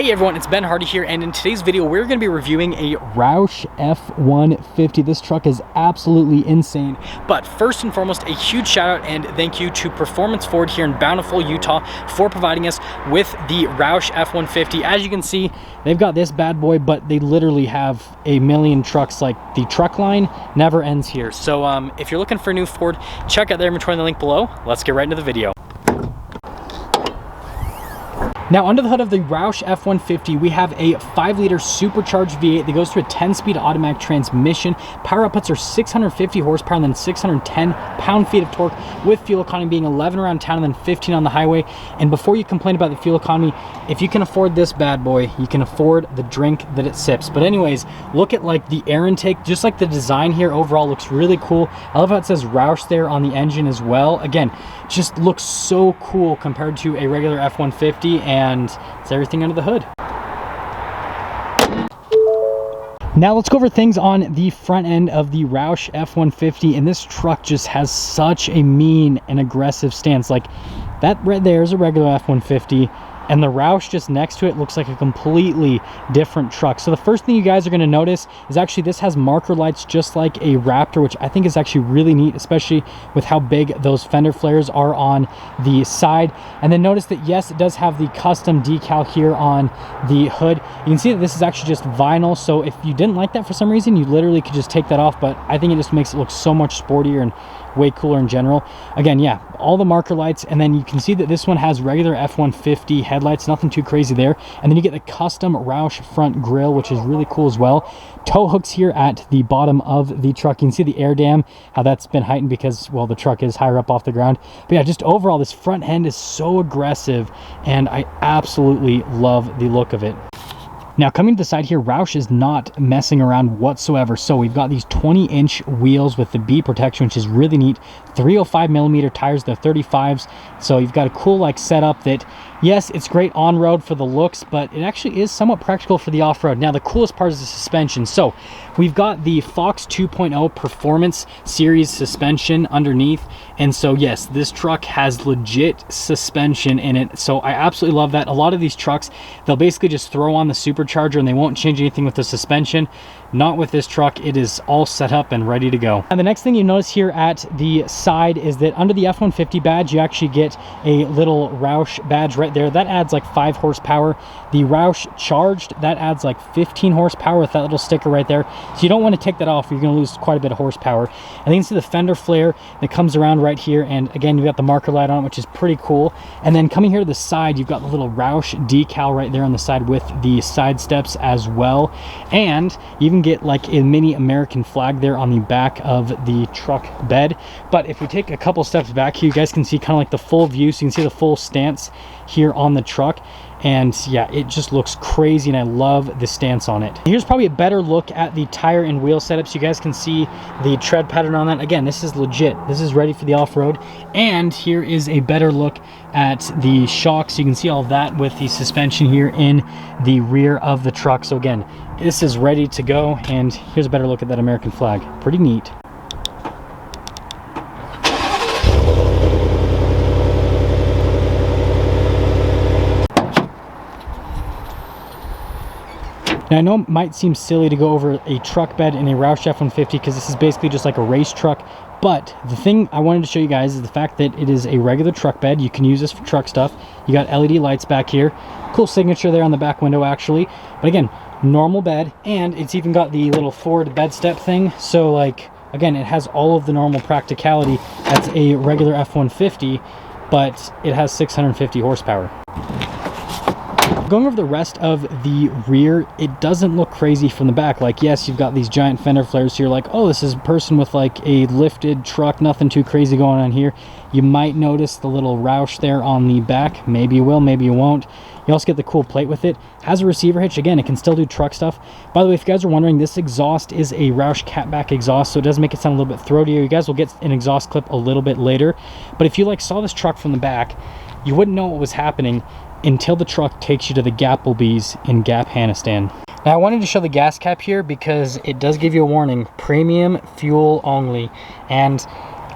Hey everyone, it's Ben Hardy here, and in today's video we're going to be reviewing a Roush F-150. This truck is absolutely insane. But first and foremost, a huge shout out and thank you to Performance Ford here in Bountiful, Utah for providing us with the Roush F-150. As you can see, they've got this bad boy, but they literally have a million trucks. Like, the truck line never ends here. So if you're looking for a new Ford, check out their inventory in the link below. Let's get right into the video. Now, under the hood of the Roush F-150, we have a 5-liter supercharged V8 that goes through a 10-speed automatic transmission. Power outputs are 650 horsepower and then 610 pound-feet of torque, with fuel economy being 11 around town and then 15 on the highway. And before you complain about the fuel economy, if you can afford this bad boy, you can afford the drink that it sips. But anyways, look at like the air intake, just like the design here overall looks really cool. I love how it says Roush there on the engine as well. Again, just looks so cool compared to a regular F-150, and it's everything under the hood. Now let's go over things on the front end of the Roush F-150, and this truck just has such a mean and aggressive stance. Like, that right there is a regular F-150, and the Roush just next to it looks like a completely different truck. So the first thing you guys are going to notice is actually this has marker lights just like a Raptor, which I think is actually really neat, especially with how big those fender flares are on the side. And then notice that, yes, it does have the custom decal here on the hood. You can see that this is actually just vinyl, so if you didn't like that for some reason, you literally could just take that off, but I think it just makes it look so much sportier and way cooler in general. Again, yeah, all the marker lights, and then you can see that this one has regular F-150 headlights, nothing too crazy there. And then you get the custom Roush front grille, which is really cool as well. Tow hooks here at the bottom of the truck. You can see the air dam, how that's been heightened because, well, the truck is higher up off the ground. But yeah, just overall, this front end is so aggressive, and I absolutely love the look of it. Now, coming to the side here, Roush is not messing around whatsoever. So we've got these 20-inch wheels with the B protection, which is really neat. 305mm tires, they're 35s. So you've got a cool like setup that, yes, it's great on-road for the looks, but it actually is somewhat practical for the off-road. Now, the coolest part is the suspension. So we've got the Fox 2.0 Performance Series suspension underneath. And so, yes, this truck has legit suspension in it. So I absolutely love that. A lot of these trucks, they'll basically just throw on the Supercharger and they won't change anything with the suspension. Not with this truck. It is all set up and ready to go. And the next thing you notice here at the side is that under the F-150 badge, you actually get a little Roush badge right there. That adds like 5 horsepower. The Roush Charged, that adds like 15 horsepower with that little sticker right there. So you don't want to take that off, or you're going to lose quite a bit of horsepower. And then you can see the fender flare that comes around right here. And again, you've got the marker light on it, which is pretty cool. And then coming here to the side, you've got the little Roush decal right there on the side with the side steps as well. And you even get like a mini American flag there on the back of the truck bed. But if we take a couple steps back here, you guys can see kind of like the full view, so you can see the full stance here on the truck. And yeah, it just looks crazy, and I love the stance on it. Here's probably a better look at the tire and wheel setup, so you guys can see the tread pattern on that. Again, this is legit. This is ready for the off-road. And here is a better look at the shocks. You can see all that with the suspension here in the rear of the truck. So again, this is ready to go. And here's a better look at that American flag. Pretty neat. Now, I know it might seem silly to go over a truck bed in a Roush F-150 because this is basically just like a race truck, but the thing I wanted to show you guys is the fact that it is a regular truck bed. You can use this for truck stuff. You got LED lights back here. Cool signature there on the back window, actually. But again, normal bed, and it's even got the little Ford bed step thing. So, like, again, it has all of the normal practicality as a regular F-150, but it has 650 horsepower. Going over the rest of the rear, it doesn't look crazy from the back. Like, yes, you've got these giant fender flares here, like, oh, this is a person with like a lifted truck, nothing too crazy going on here. You might notice the little Roush there on the back. Maybe you will, maybe you won't. You also get the cool plate with it. Has a receiver hitch. Again, it can still do truck stuff. By the way, if you guys are wondering, this exhaust is a Roush catback exhaust, so it does make it sound a little bit throatier. You guys will get an exhaust clip a little bit later. But if you like saw this truck from the back, you wouldn't know what was happening until the truck takes you to the Gapplebees in Gap-Hanistan. Now, I wanted to show the gas cap here because it does give you a warning, premium fuel only. And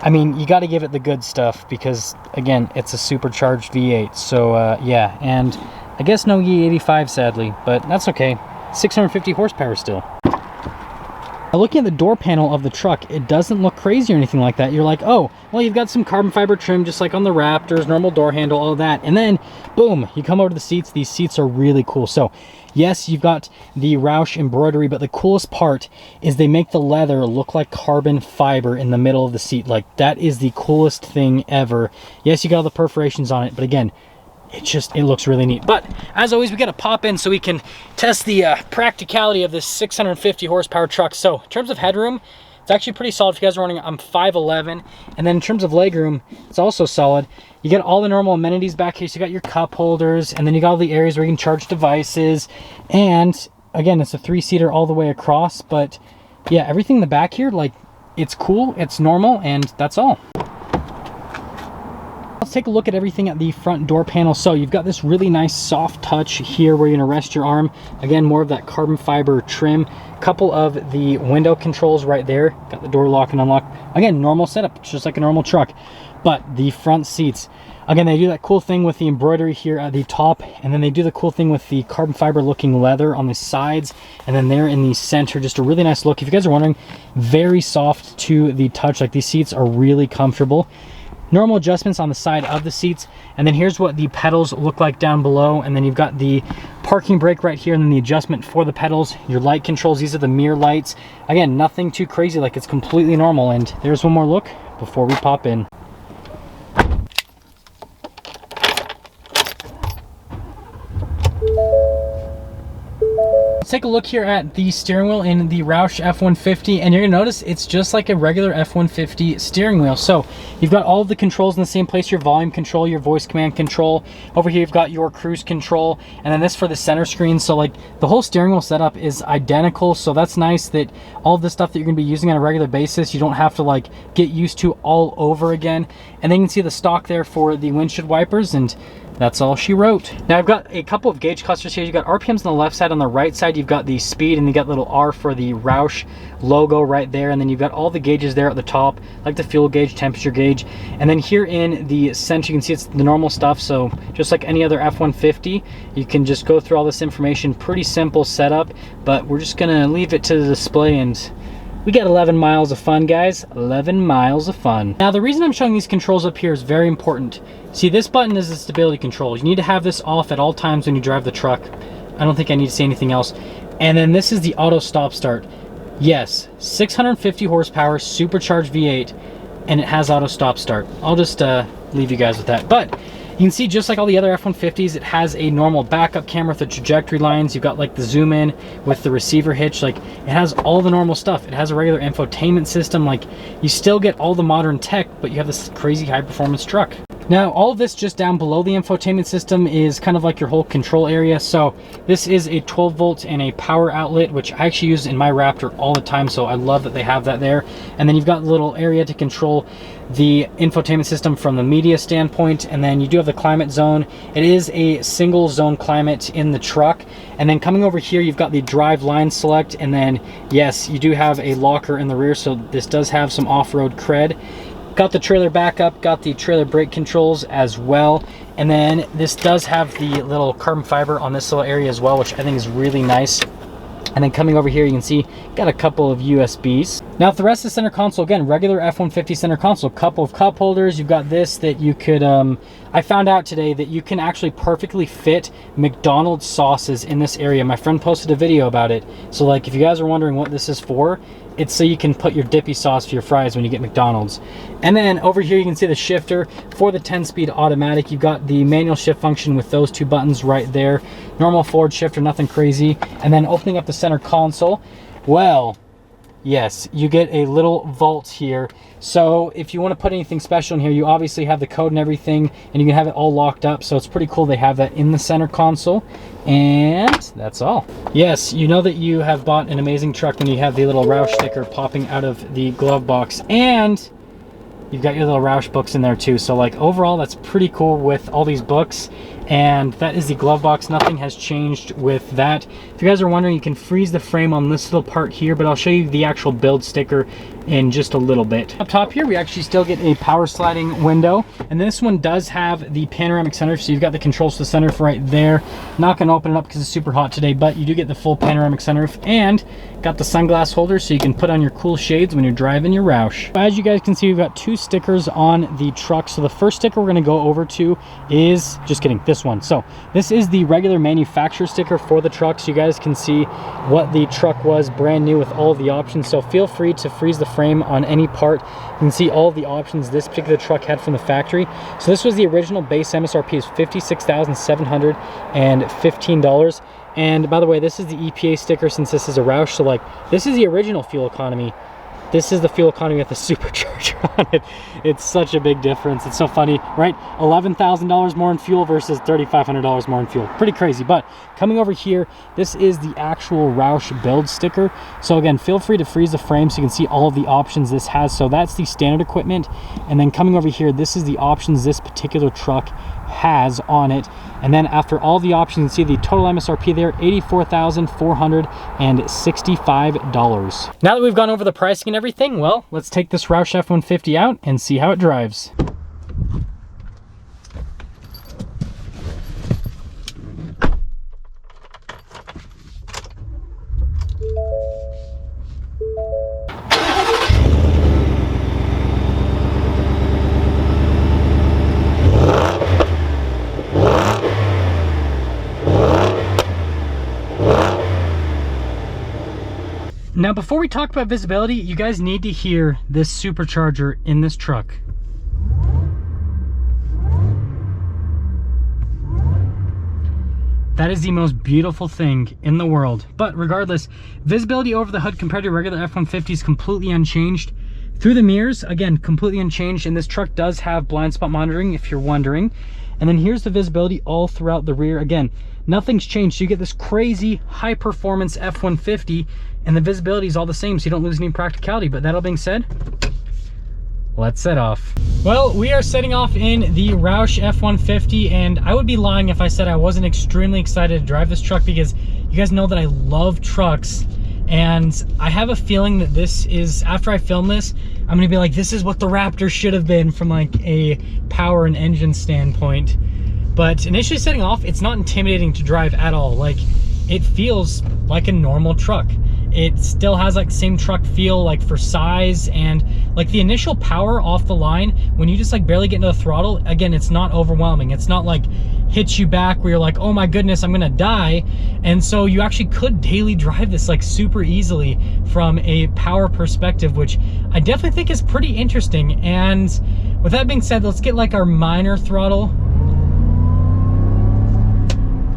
I mean, you got to give it the good stuff because, again, it's a supercharged V8. So, yeah, and I guess no E85 sadly, but that's okay. 650 horsepower still. Now, looking at the door panel of the truck, it doesn't look crazy or anything like that. You're like, oh, well, you've got some carbon fiber trim just like on the Raptors, normal door handle, all that. And then, boom, you come over to the seats. These seats are really cool. So, yes, you've got the Roush embroidery, but the coolest part is they make the leather look like carbon fiber in the middle of the seat. Like, that is the coolest thing ever. Yes, you got all the perforations on it, but again, it looks really neat. But as always, we got to pop in so we can test the practicality of this 650 horsepower truck. So in terms of headroom, it's actually pretty solid. If you guys are wondering, I'm 5'11", and then in terms of legroom, it's also solid. You get all the normal amenities back here. So you got your cup holders, and then you got all the areas where you can charge devices. And again, it's a 3-seater all the way across. But yeah, everything in the back here, like, it's cool, it's normal, and that's all. Let's take a look at everything at the front door panel. So you've got this really nice soft touch here where you're gonna rest your arm. Again, more of that carbon fiber trim. Couple of the window controls right there. Got the door lock and unlock. Again, normal setup, just like a normal truck. But the front seats, again, they do that cool thing with the embroidery here at the top, and then they do the cool thing with the carbon fiber looking leather on the sides, and then there in the center, just a really nice look. If you guys are wondering, very soft to the touch. Like, these seats are really comfortable. Normal adjustments on the side of the seats, and then here's what the pedals look like down below, and then you've got the parking brake right here, and then the adjustment for the pedals, your light controls. These are the mirror lights. Again, nothing too crazy, like, it's completely normal. And there's one more look before we pop in. Let's take a look here at the steering wheel in the Roush F-150, and you're gonna notice it's just like a regular F-150 steering wheel. So you've got all of the controls in the same place, your volume control, your voice command control. Over here you've got your cruise control, and then this for the center screen. So like, the whole steering wheel setup is identical, so that's nice that all of the stuff that you're gonna be using on a regular basis, you don't have to like get used to all over again. And then you can see the stock there for the windshield wipers, and that's all she wrote. Now I've got a couple of gauge clusters here. You've got RPMs on the left side. On the right side, you've got the speed, and you got little R for the Roush logo right there. And then you've got all the gauges there at the top, like the fuel gauge, temperature gauge. And then here in the center, you can see it's the normal stuff. So just like any other F-150, you can just go through all this information. Pretty simple setup, but we're just gonna leave it to the display, and we got 11 miles of fun, guys. 11 miles of fun. Now, the reason I'm showing these controls up here is very important. See, this button is the stability control. You need to have this off at all times when you drive the truck. I don't think I need to say anything else. And then this is the auto stop start. Yes, 650 horsepower, supercharged V8, and it has auto stop start. I'll just leave you guys with that. But you can see, just like all the other F-150s, it has a normal backup camera with the trajectory lines. You've got like the zoom in with the receiver hitch. Like, it has all the normal stuff. It has a regular infotainment system. Like, you still get all the modern tech, but you have this crazy high performance truck. Now, all of this just down below the infotainment system is kind of like your whole control area. So this is a 12 volt and a power outlet, which I actually use in my Raptor all the time. So I love that they have that there. And then you've got a little area to control the infotainment system from the media standpoint. And then you do have the climate zone. It is a single zone climate in the truck. And then coming over here, you've got the drive line select. And then, yes, you do have a locker in the rear. So this does have some off-road cred. Got the trailer backup, got the trailer brake controls as well. And then this does have the little carbon fiber on this little area as well, which I think is really nice. And then coming over here, you can see, got a couple of USBs. Now, for the rest of the center console, again, regular F-150 center console, couple of cup holders. You've got this that you could, I found out today that you can actually perfectly fit McDonald's sauces in this area. My friend posted a video about it. So like, if you guys are wondering what this is for, it's so you can put your dippy sauce for your fries when you get McDonald's. And then over here, you can see the shifter for the 10-speed automatic. You've got the manual shift function with those two buttons right there. Normal forward shifter, nothing crazy. And then opening up the center console, well, yes, you get a little vault here. So if you want to put anything special in here, you obviously have the code and everything, and you can have it all locked up. So it's pretty cool they have that in the center console. And that's all. Yes, you know that you have bought an amazing truck when you have the little Roush sticker popping out of the glove box, and you've got your little Roush books in there too. So like, overall, that's pretty cool with all these books. and that is the glove box. Nothing has changed with that. If you guys are wondering, you can freeze the frame on this little part here, but I'll show you the actual build sticker in just a little bit. Up top here, we actually still get a power sliding window, and this one does have the panoramic sunroof, so you've got the controls to the sunroof right there. Not gonna open it up because it's super hot today, but you do get the full panoramic sunroof, and got the sunglass holder so you can put on your cool shades when you're driving your Roush. As you guys can see, we've got 2 stickers on the truck. So the first sticker we're gonna go over to is, just kidding, this one. So this is the regular manufacturer sticker for the truck, so you guys can see what the truck was brand new with all of the options. So feel free to freeze the frame on any part. You can see all of the options this particular truck had from the factory. So this was the original base MSRP is $56,715. And by the way, this is the EPA sticker since this is a Roush. So like, this is the original fuel economy. This is the fuel economy with the supercharger on it. It's such a big difference. It's so funny, right? $11,000 more in fuel versus $3,500 more in fuel. Pretty crazy. But coming over here, this is the actual Roush build sticker. So again, feel free to freeze the frame so you can see all of the options this has. So that's the standard equipment. And then coming over here, this is the options this particular truck has on it. And then after all the options, you can see the total MSRP there, $84,465. Now that we've gone over the pricing and everything, well, let's take this Roush F-150 out and see how it drives. Now, before we talk about visibility, you guys need to hear this supercharger in this truck. That is the most beautiful thing in the world. But regardless, visibility over the hood compared to a regular F-150 is completely unchanged. Through the mirrors, again, completely unchanged. And this truck does have blind spot monitoring, if you're wondering. And then here's the visibility all throughout the rear. Again, nothing's changed. So you get this crazy high performance F-150 and the visibility is all the same, so you don't lose any practicality. But that all being said, let's set off. Well, we are setting off in the Roush F-150, and I would be lying if I said I wasn't extremely excited to drive this truck, because you guys know that I love trucks. And I have a feeling that this is, after I film this, I'm gonna be like, this is what the Raptor should have been from like a power and engine standpoint. But initially setting off, it's not intimidating to drive at all. Like, it feels like a normal truck. It still has like same truck feel, like for size, and like the initial power off the line, when you just like barely get into the throttle, again, it's not overwhelming. It's not like hits you back where you're like, oh my goodness, I'm gonna die. And so you actually could daily drive this like super easily from a power perspective, which I definitely think is pretty interesting. And with that being said, let's get like our minor throttle.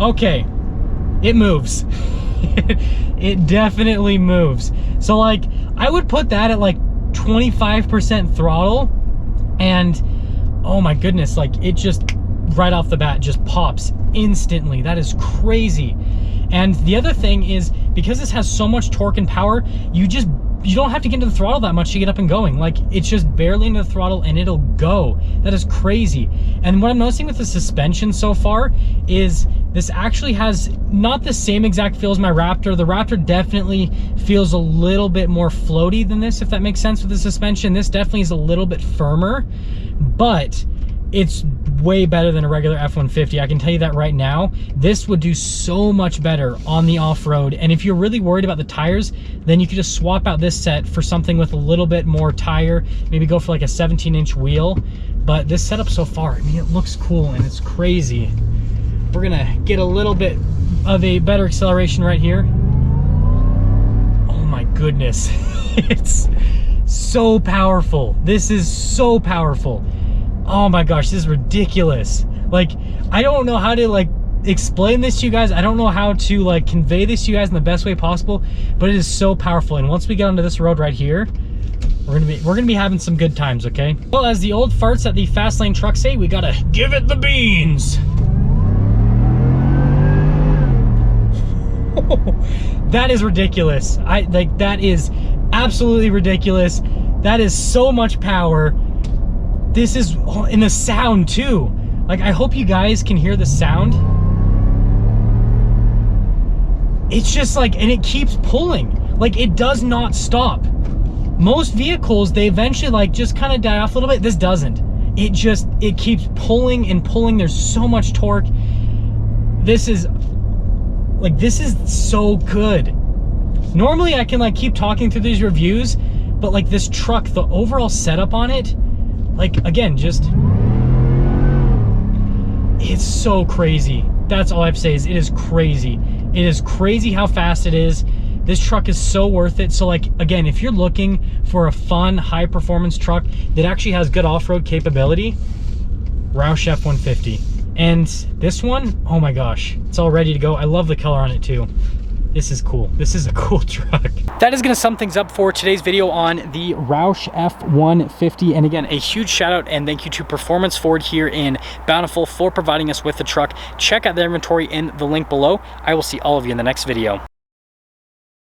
Okay, it moves. It definitely moves. So like, I would put that at like 25% throttle, and oh my goodness, like it just right off the bat just pops instantly. That is crazy. And the other thing is, because this has so much torque and power, you don't have to get into the throttle that much to get up and going. Like, it's just barely into the throttle and it'll go. That is crazy. And what I'm noticing with the suspension so far is this actually has not the same exact feel as my Raptor. The Raptor definitely feels a little bit more floaty than this, if that makes sense with the suspension. This definitely is a little bit firmer, but it's way better than a regular F-150. I can tell you that right now. This would do so much better on the off-road. And if you're really worried about the tires, then you could just swap out this set for something with a little bit more tire, maybe go for like a 17-inch wheel. But this setup so far, I mean, it looks cool and it's crazy. We're gonna get a little bit of a better acceleration right here. Oh my goodness. It's so powerful. This is so powerful. Oh my gosh, this is ridiculous. Like, I don't know how to like explain this to you guys. I don't know how to like convey this to you guys in the best way possible, but it is so powerful. And once we get onto this road right here, we're gonna be having some good times, okay? Well, as the old farts at the fast lane truck say, we gotta give it the beans. That is ridiculous. That is absolutely ridiculous. That is so much power. This is in the sound too. Like, I hope you guys can hear the sound. It's just like, and it keeps pulling. Like, it does not stop. Most vehicles, they eventually like just kind of die off a little bit. This doesn't. It keeps pulling and pulling. There's so much torque. This is so good. Normally I can like keep talking through these reviews, but like this truck, the overall setup on it, like again, just, it's so crazy. That's all I have to say is it is crazy. It is crazy how fast it is. This truck is so worth it. So like, again, if you're looking for a fun, high performance truck that actually has good off-road capability, Roush F-150. And this one, oh my gosh, it's all ready to go. I love the color on it too. This is cool. This is a cool truck. That is gonna sum things up for today's video on the Roush F-150. And again, a huge shout out and thank you to Performance Ford here in Bountiful for providing us with the truck. Check out their inventory in the link below. I will see all of you in the next video.